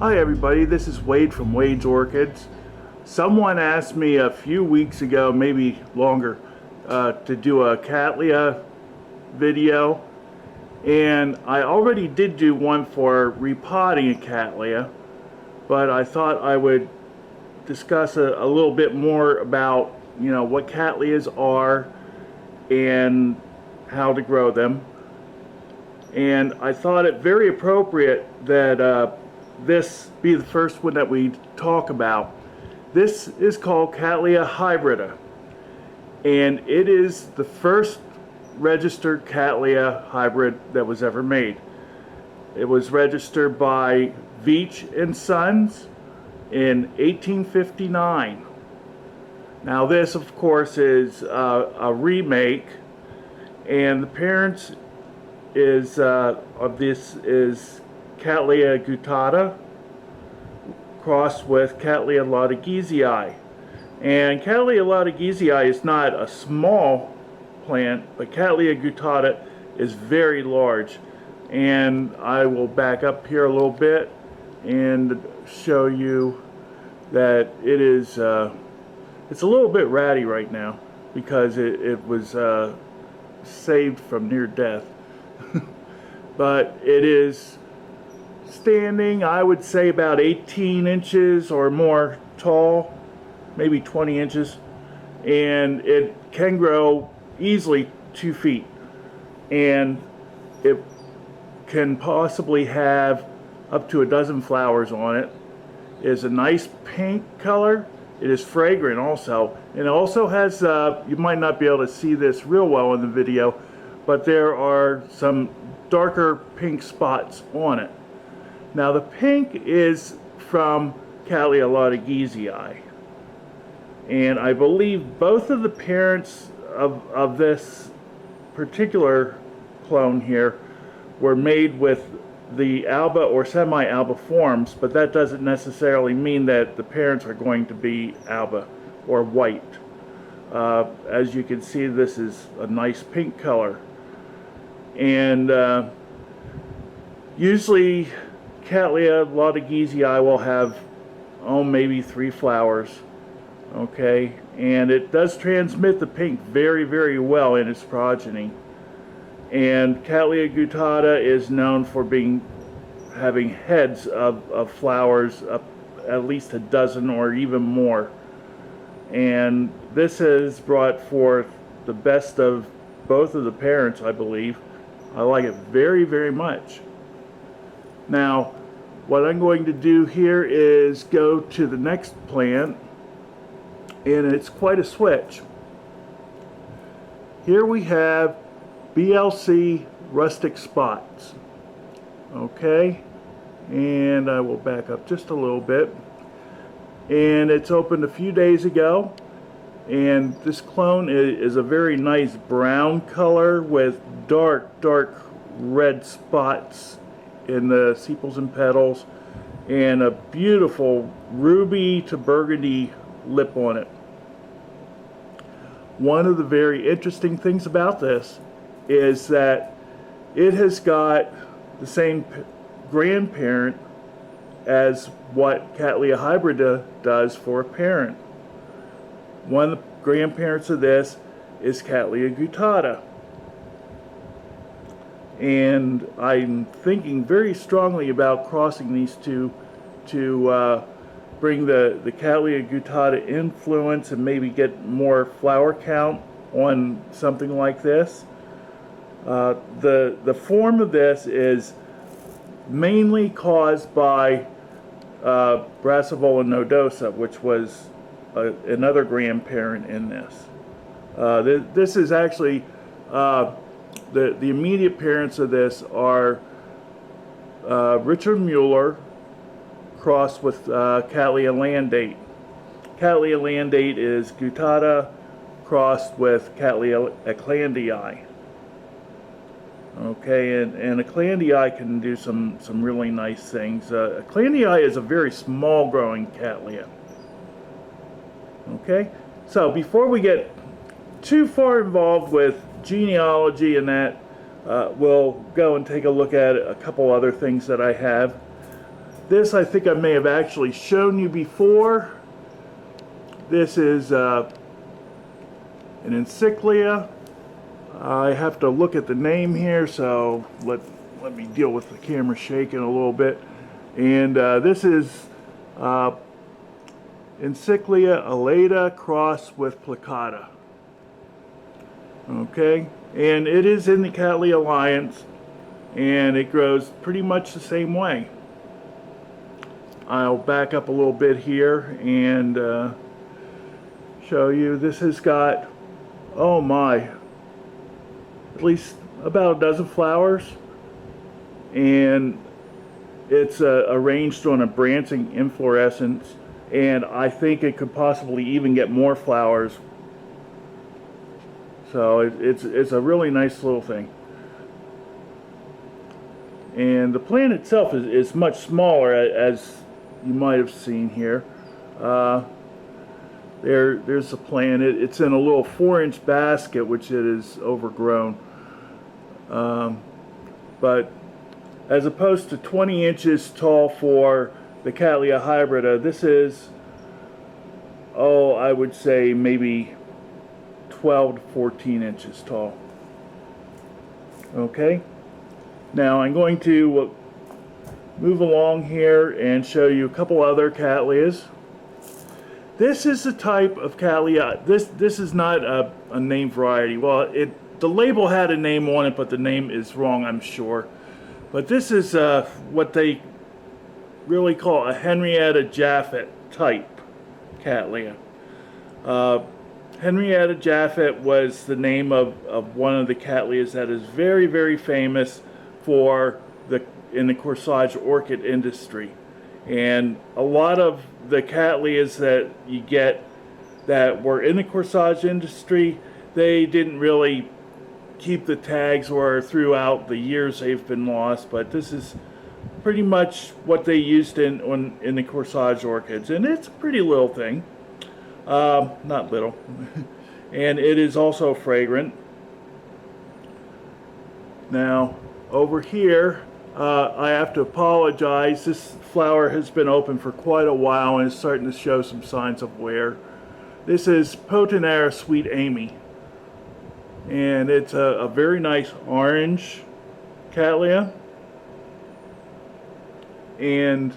Hi everybody, this is Wade from Wade's Orchids. Someone asked me a few weeks ago, maybe longer, to do a Cattleya video, and I already did do one for repotting a Cattleya, but I thought I would discuss a little bit more about, you know, what Cattleyas are and how to grow them. And I thought it very appropriate that this be the first one that we talk about. This is called Cattleya hybrida, and it is the first registered Cattleya hybrid that was ever made. It was registered by Veitch and Sons in 1859. Now this, of course, is a remake, and the parents of this is Cattleya guttata crossed with Cattleya Alliance. And Cattleya Alliance is not a small plant, but Cattleya guttata is very large. And I will back up here a little bit and show you that it is it's a little bit ratty right now because it was saved from near death. But it is standing, I would say, about 18 inches or more tall, maybe 20 inches, and it can grow easily 2 feet, and it can possibly have up to a dozen flowers on it. It is a nice pink color. It is fragrant also, and it also has you might not be able to see this real well in the video, but there are some darker pink spots on it. Now the pink is from Cattleya Alliance, and I believe both of the parents of this particular clone here were made with the alba or semi-alba forms, but that doesn't necessarily mean that the parents are going to be alba or white. As you can see, this is a nice pink color, and usually Cattleya Alliance will have, maybe 3 flowers, okay, and it does transmit the pink very, very well in its progeny. And Cattleya guttata is known for having heads of flowers, up at least a dozen or even more. And this has brought forth the best of both of the parents, I believe. I like it very, very much. Now, what I'm going to do here is go to the next plant, and it's quite a switch. Here we have BLC rustic spots. Okay, and I will back up just a little bit. And it's opened a few days ago, and this clone is a very nice brown color with dark red spots in the sepals and petals, and a beautiful ruby to burgundy lip on it. One of the very interesting things about this is that it has got the same grandparent as what Cattleya hybrida does for a parent. One of the grandparents of this is Cattleya guttata. And I'm thinking very strongly about crossing these two to bring the Cattleya guttata influence and maybe get more flower count on something like this. The form of this is mainly caused by Brassavola nodosa, which was another grandparent in this. This is actually the immediate parents of this are Richard Mueller crossed with Cattleya Alliance. Cattleya Alliance is guttata crossed with Cattleya Alliance. Okay, and Alliance can do some really nice things. Alliance is a very small growing Cattleya. Okay, so before we get too far involved with genealogy and that, we'll go and take a look at a couple other things that I have. This I think I may have actually shown you before. This is an encyclia. I have to look at the name here, so let me deal with the camera shaking a little bit. And this is Encyclia Alata crossed with Plicata. Okay, and it is in the Cattleya Alliance, and it grows pretty much the same way. I'll back up a little bit here and show you. This has got, oh my, at least about a dozen flowers, and it's arranged on a branching inflorescence, and I think it could possibly even get more flowers. So it's a really nice little thing. And the plant itself is much smaller, as you might have seen here. There's the plant. It's in a little 4-inch basket, which it is overgrown. But as opposed to 20 inches tall for the Cattleya hybrida, this is, oh, I would say maybe 12 to 14 inches tall. Okay, now I'm going to move along here and show you a couple other Cattleyas. This is the type of Cattleya. This is not a named variety. Well, the label had a name on it, but the name is wrong, I'm sure. But this is what they really call a Henrietta Japhet type Cattleya. Henrietta Japhet was the name of one of the Cattleyas that is very, very famous in the corsage orchid industry. And a lot of the Cattleyas that you get that were in the corsage industry, they didn't really keep the tags, or throughout the years they've been lost, but this is pretty much what they used in the corsage orchids, and it's a pretty little thing. Not little. And it is also fragrant. Now over here, I have to apologize. This flower has been open for quite a while and is starting to show some signs of wear. This is Potinera Sweet Amy, and it's a very nice orange Cattleya. And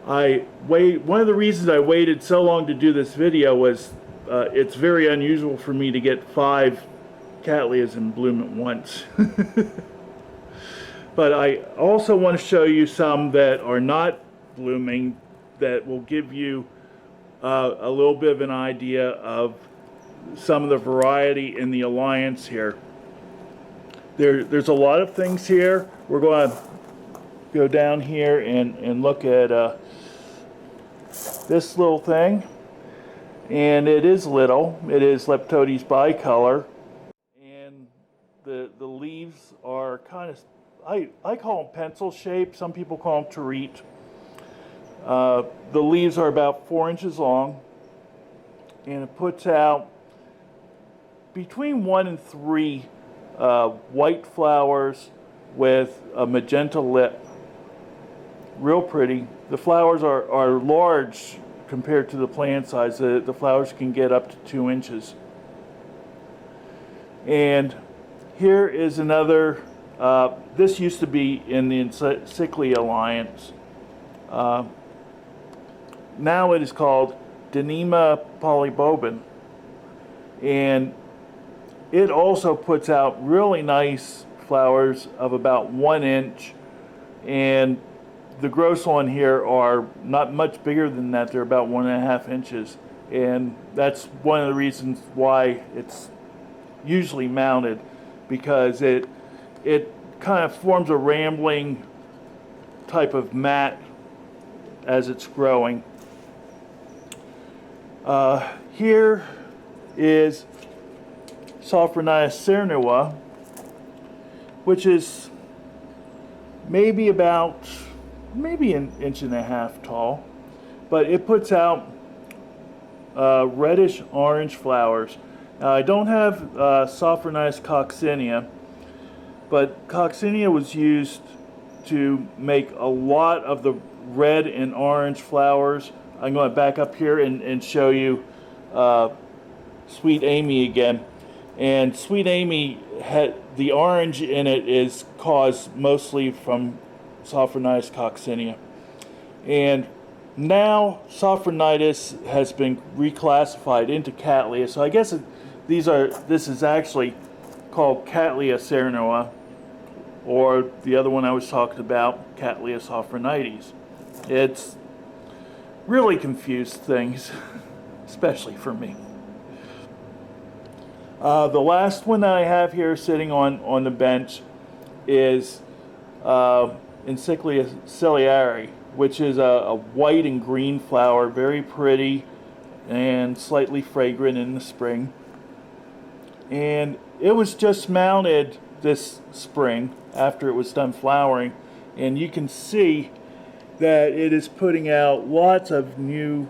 one of the reasons I waited so long to do this video was it's very unusual for me to get 5 Cattleyas in bloom at once. But I also want to show you some that are not blooming that will give you a little bit of an idea of some of the variety in the Alliance here. There's a lot of things here. We're going to go down here and look at this little thing, and it is little. It is Leptodes bicolor, and the leaves are kind of, I call them pencil shaped. Some people call them terete. The leaves are about 4 inches long, and it puts out between 1 and 3 white flowers with a magenta lip. Real pretty. The flowers are large compared to the plant size. The flowers can get up to 2 inches. And here is another, this used to be in the Encyclia Alliance. Now it is called Dyneema polybobin. And it also puts out really nice flowers of about 1 inch, and the growths on here are not much bigger than that. They're about 1.5 inches, and that's one of the reasons why it's usually mounted, because it kind of forms a rambling type of mat as it's growing. Here is Sophronia cernua, which is maybe an 1.5 inches tall, but it puts out reddish orange flowers. Now, I don't have Sophronia coccinea, but coccinea was used to make a lot of the red and orange flowers. I'm going to back up here and show you Sweet Amy again. And Sweet Amy, the orange in it is caused mostly from Sophronitis coccinea. And now Sophronitis has been reclassified into Cattleya. So I guess this is actually called Cattleya serenoa, or the other one I was talking about, Cattleya sophronites. It's really confused things, especially for me. The last one that I have here sitting on the bench is Encyclia ciliare, which is a white and green flower, very pretty and slightly fragrant in the spring. And it was just mounted this spring after it was done flowering, and you can see that it is putting out lots of new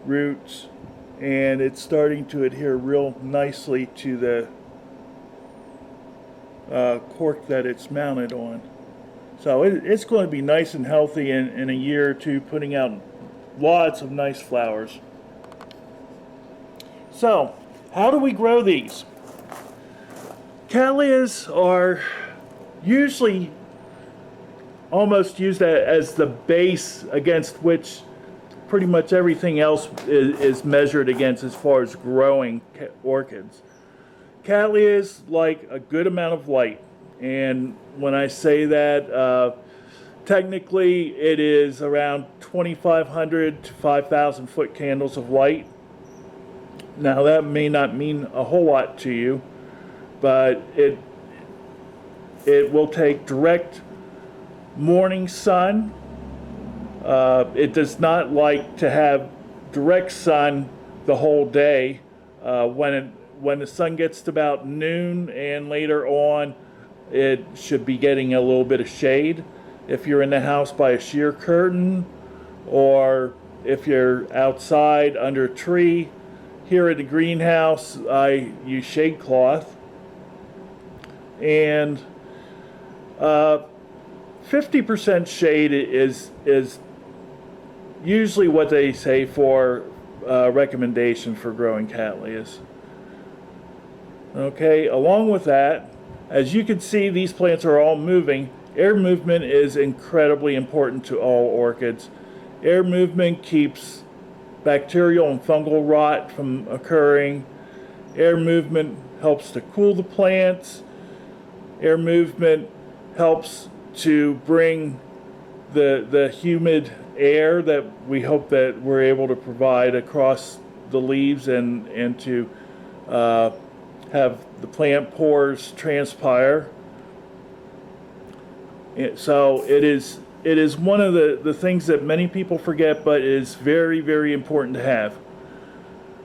roots, and it's starting to adhere real nicely to the cork that it's mounted on. So it's going to be nice and healthy in a year or two, putting out lots of nice flowers. So, how do we grow these? Cattleyas are usually almost used as the base against which pretty much everything else is measured against as far as growing orchids. Cattleyas like a good amount of light, and when I say that, technically it is around 2,500 to 5,000 foot candles of light. Now that may not mean a whole lot to you, but it will take direct morning sun. It does not like to have direct sun the whole day. When the sun gets to about noon and later on, it should be getting a little bit of shade. If you're in the house by a sheer curtain, or if you're outside under a tree. Here at the greenhouse, I use shade cloth. And 50% shade is usually what they say for recommendation for growing Cattleyas. Okay, along with that, as you can see, these plants are all moving. Air movement is incredibly important to all orchids. Air movement keeps bacterial and fungal rot from occurring. Air movement helps to cool the plants. Air movement helps to bring the humid air that we hope that we're able to provide across the leaves and to have the plant pores transpire. So it is one of the things that many people forget, but is very, very important to have.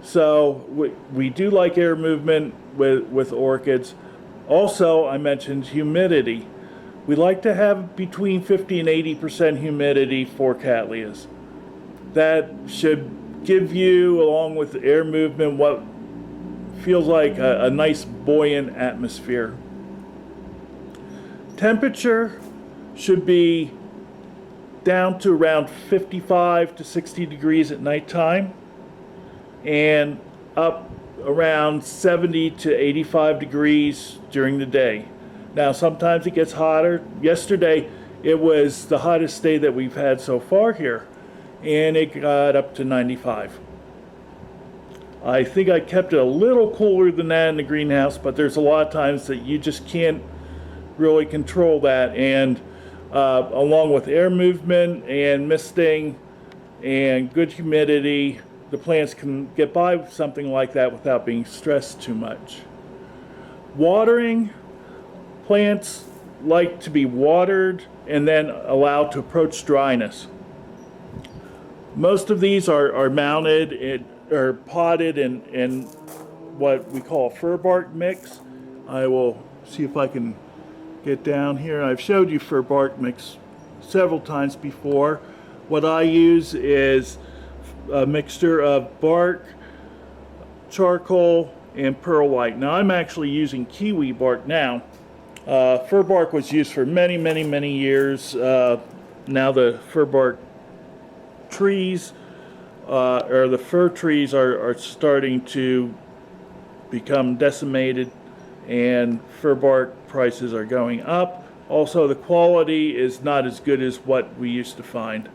So we do like air movement with orchids. Also, I mentioned humidity. We like to have between 50 and 80% humidity for Cattleyas. That should give you, along with air movement, what feels like a nice buoyant atmosphere. Temperature should be down to around 55 to 60 degrees at nighttime and up around 70 to 85 degrees during the day. Now sometimes it gets hotter. Yesterday it was the hottest day that we've had so far here, and it got up to 95. I think I kept it a little cooler than that in the greenhouse, but there's a lot of times that you just can't really control that, and along with air movement and misting and good humidity, the plants can get by with something like that without being stressed too much. Watering, plants like to be watered and then allowed to approach dryness. Most of these are mounted or potted in what we call a fir bark mix. I will see if I can get down here. I've showed you fir bark mix several times before. What I use is a mixture of bark, charcoal, and perlite. Now I'm actually using kiwi bark now. Fir bark was used for many, many, many years. Now the fir bark trees, or the fir trees are starting to become decimated, and fir bark prices are going up. Also, the quality is not as good as what we used to find.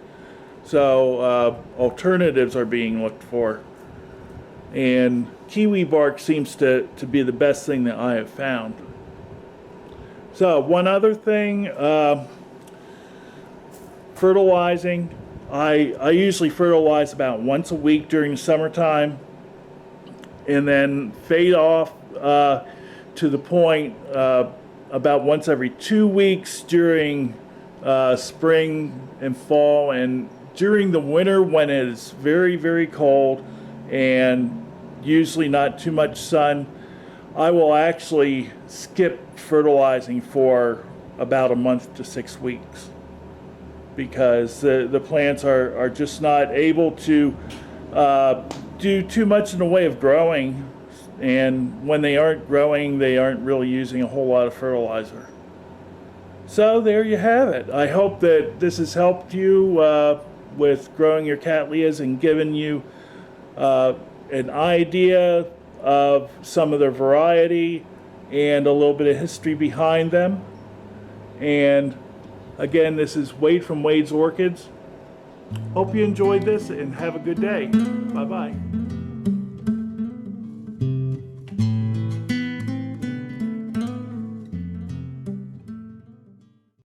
So alternatives are being looked for. And kiwi bark seems to be the best thing that I have found. So one other thing, fertilizing. I usually fertilize about once a week during the summertime, and then fade off to the point about once every 2 weeks during spring and fall, and during the winter when it is very, very cold and usually not too much sun, I will actually skip fertilizing for about a month to 6 weeks, because the plants are just not able to do too much in the way of growing, and when they aren't growing, they aren't really using a whole lot of fertilizer. So there you have it. I hope that this has helped you with growing your Cattleyas and given you an idea of some of their variety and a little bit of history behind them. And again, this is Wade from Wade's Orchids. Hope you enjoyed this and have a good day. Bye-bye.